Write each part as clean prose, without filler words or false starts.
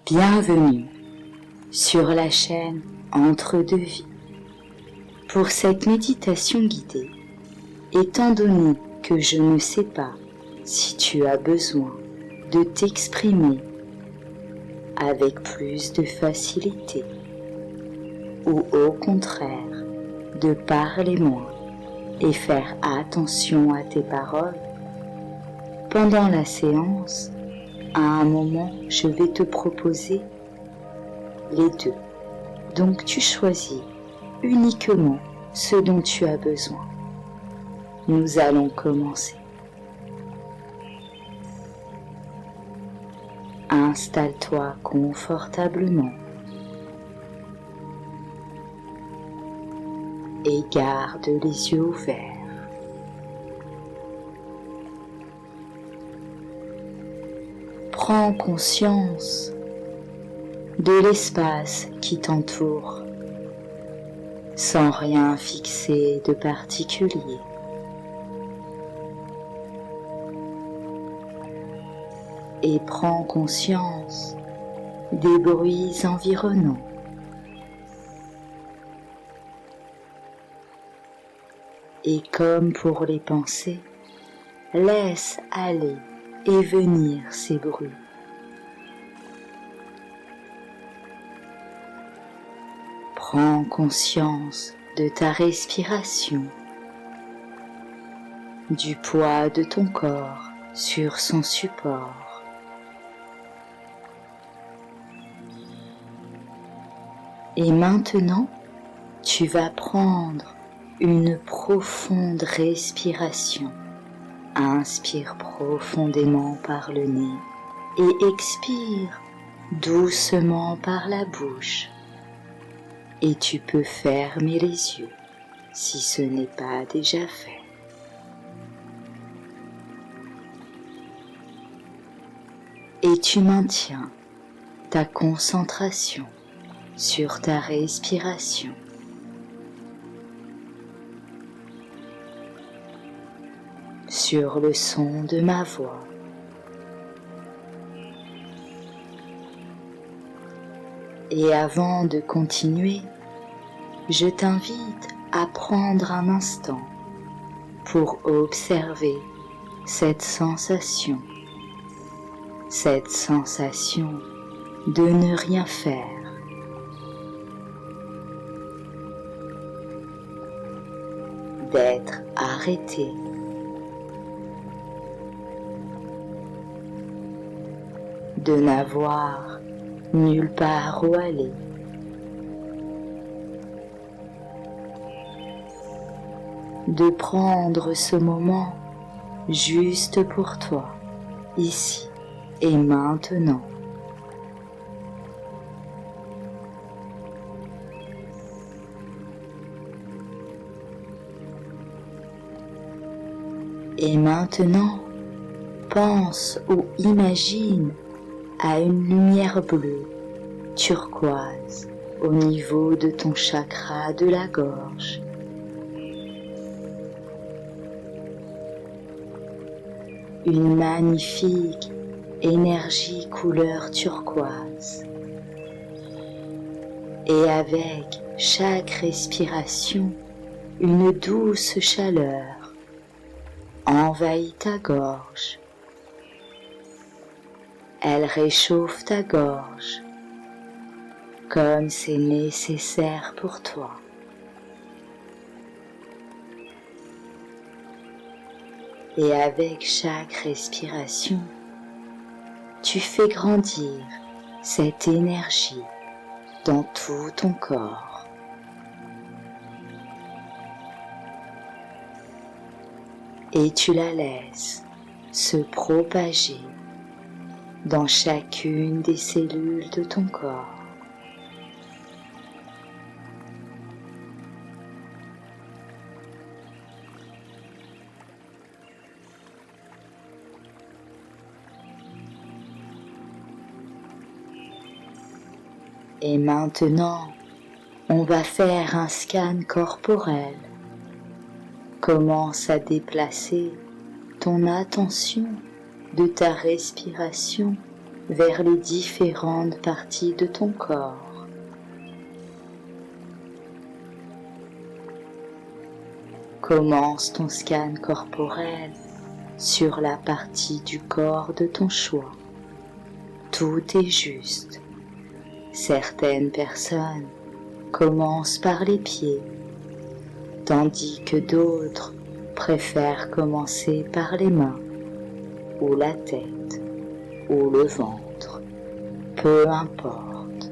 Bienvenue sur la chaîne Entre deux vies. Pour cette méditation guidée, étant donné que je ne sais pas si tu as besoin de t'exprimer avec plus de facilité ou au contraire de parler moins et faire attention à tes paroles, pendant la séance, à un moment, je vais te proposer les deux. Donc tu choisis uniquement ce dont tu as besoin. Nous allons commencer. Installe-toi confortablement et garde les yeux ouverts. Prends conscience de l'espace qui t'entoure, sans rien fixer de particulier. Et prends conscience des bruits environnants. Et comme pour les pensées, laisse aller et venir ces bruits. Prends conscience de ta respiration, du poids de ton corps sur son support. Et maintenant, tu vas prendre une profonde respiration. Inspire profondément par le nez et expire doucement par la bouche. Et tu peux fermer les yeux si ce n'est pas déjà fait. Et tu maintiens ta concentration sur ta respiration. Sur le son de ma voix. Et avant de continuer, je t'invite à prendre un instant pour observer cette sensation de ne rien faire. D'être arrêté. De n'avoir nulle part où aller. De prendre ce moment juste pour toi, ici et maintenant. Et maintenant, pense ou imagine à une lumière bleue, turquoise, au niveau de ton chakra de la gorge. Une magnifique énergie couleur turquoise. Et avec chaque respiration, une douce chaleur envahit ta gorge. Elle réchauffe ta gorge, comme c'est nécessaire pour toi. Et avec chaque respiration, tu fais grandir cette énergie dans tout ton corps. Et tu la laisses se propager dans chacune des cellules de ton corps. Et maintenant, on va faire un scan corporel. Commence à déplacer ton attention de ta respiration vers les différentes parties de ton corps. Commence ton scan corporel sur la partie du corps de ton choix. Tout est juste. Certaines personnes commencent par les pieds, tandis que d'autres préfèrent commencer par les mains, ou la tête, ou le ventre, peu importe.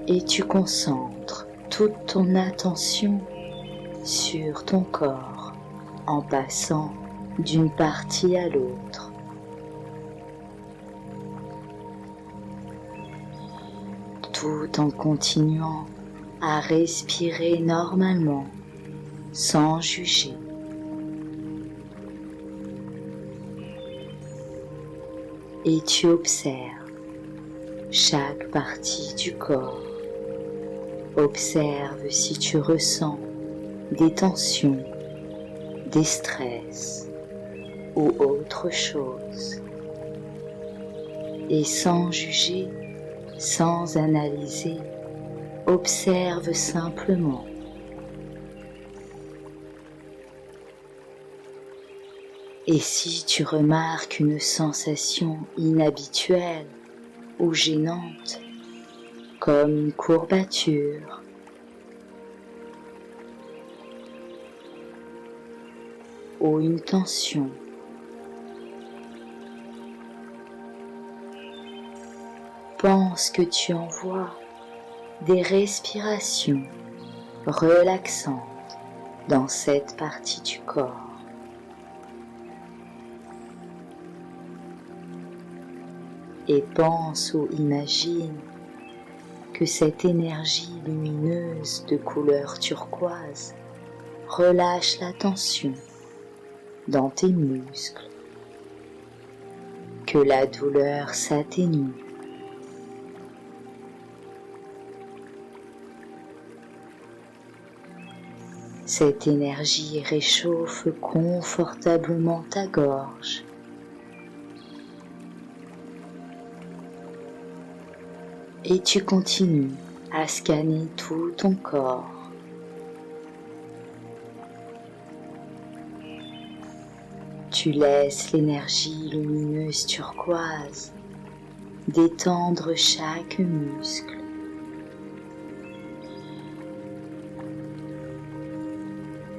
Et tu concentres toute ton attention sur ton corps en passant d'une partie à l'autre. Tout en continuant à respirer normalement, sans juger. Et tu observes chaque partie du corps. Observe si tu ressens des tensions, des stress ou autre chose. Et sans juger, sans analyser, observe simplement. Et si tu remarques une sensation inhabituelle ou gênante, comme une courbature, ou une tension, pense que tu envoies des respirations relaxantes dans cette partie du corps. Et pense ou imagine que cette énergie lumineuse de couleur turquoise relâche la tension dans tes muscles, que la douleur s'atténue. Cette énergie réchauffe confortablement ta gorge. Et tu continues à scanner tout ton corps. Tu laisses l'énergie lumineuse turquoise détendre chaque muscle.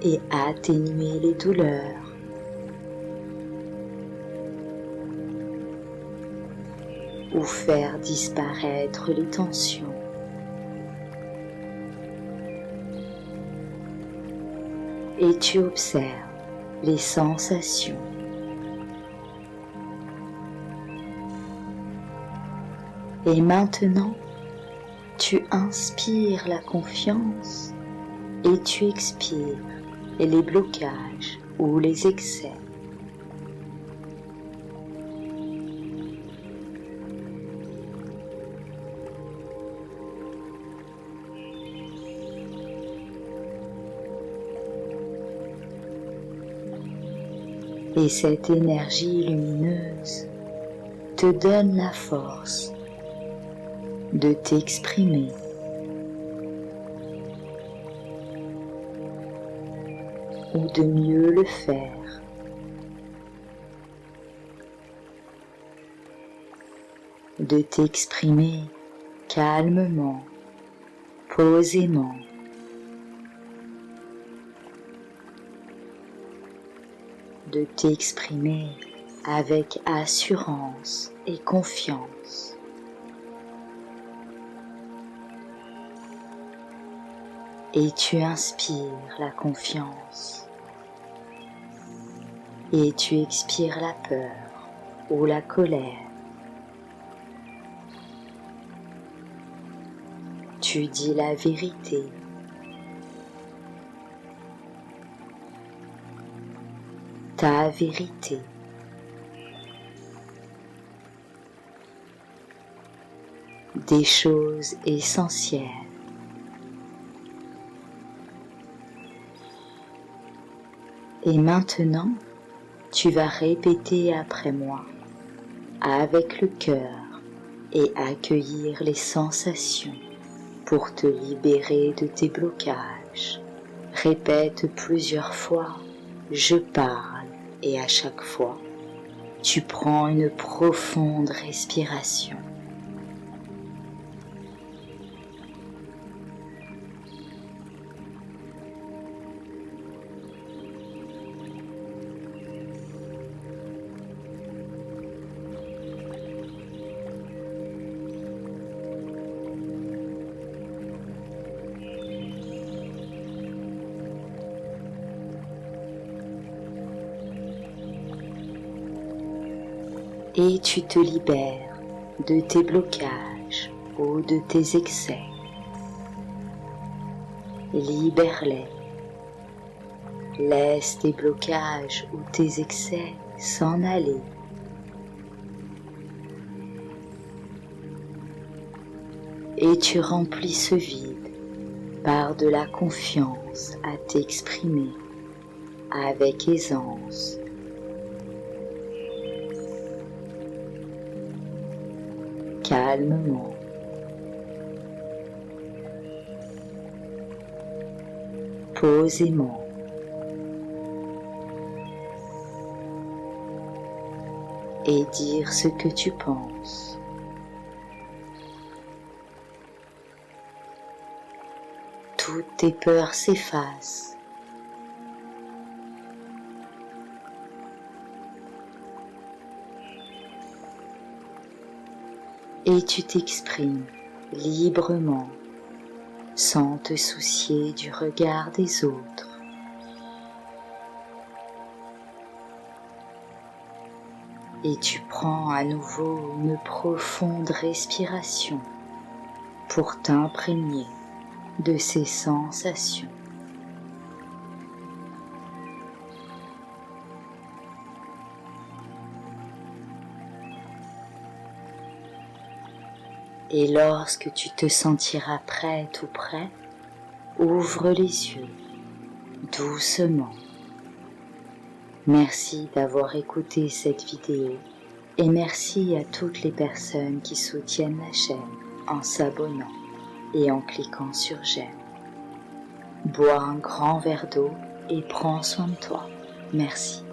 Et atténuer les douleurs. Ou faire disparaître les tensions. Et tu observes les sensations. Et maintenant, tu inspires la confiance et tu expires les blocages ou les excès. Et cette énergie lumineuse te donne la force de t'exprimer. Ou de mieux le faire. De t'exprimer calmement, posément. De t'exprimer avec assurance et confiance. Et tu inspires la confiance. Et tu expires la peur ou la colère. Tu dis la vérité. Ta vérité. Des choses essentielles. Et maintenant, Tu vas répéter après moi avec le cœur et accueillir les sensations pour te libérer de tes blocages. Répète plusieurs fois, je parle, et à chaque fois, tu prends une profonde respiration. Et tu te libères de tes blocages ou de tes excès. Libère-les. Laisse tes blocages ou tes excès s'en aller. Et tu remplis ce vide par de la confiance à t'exprimer avec aisance. Calmement. Posément. Et dire ce que tu penses. Toutes tes peurs s'effacent. Et tu t'exprimes librement, sans te soucier du regard des autres. Et tu prends à nouveau une profonde respiration pour t'imprégner de ces sensations. Et lorsque tu te sentiras prête ou prêt, ouvre les yeux doucement. Merci d'avoir écouté cette vidéo et merci à toutes les personnes qui soutiennent la chaîne en s'abonnant et en cliquant sur j'aime. Bois un grand verre d'eau et prends soin de toi. Merci.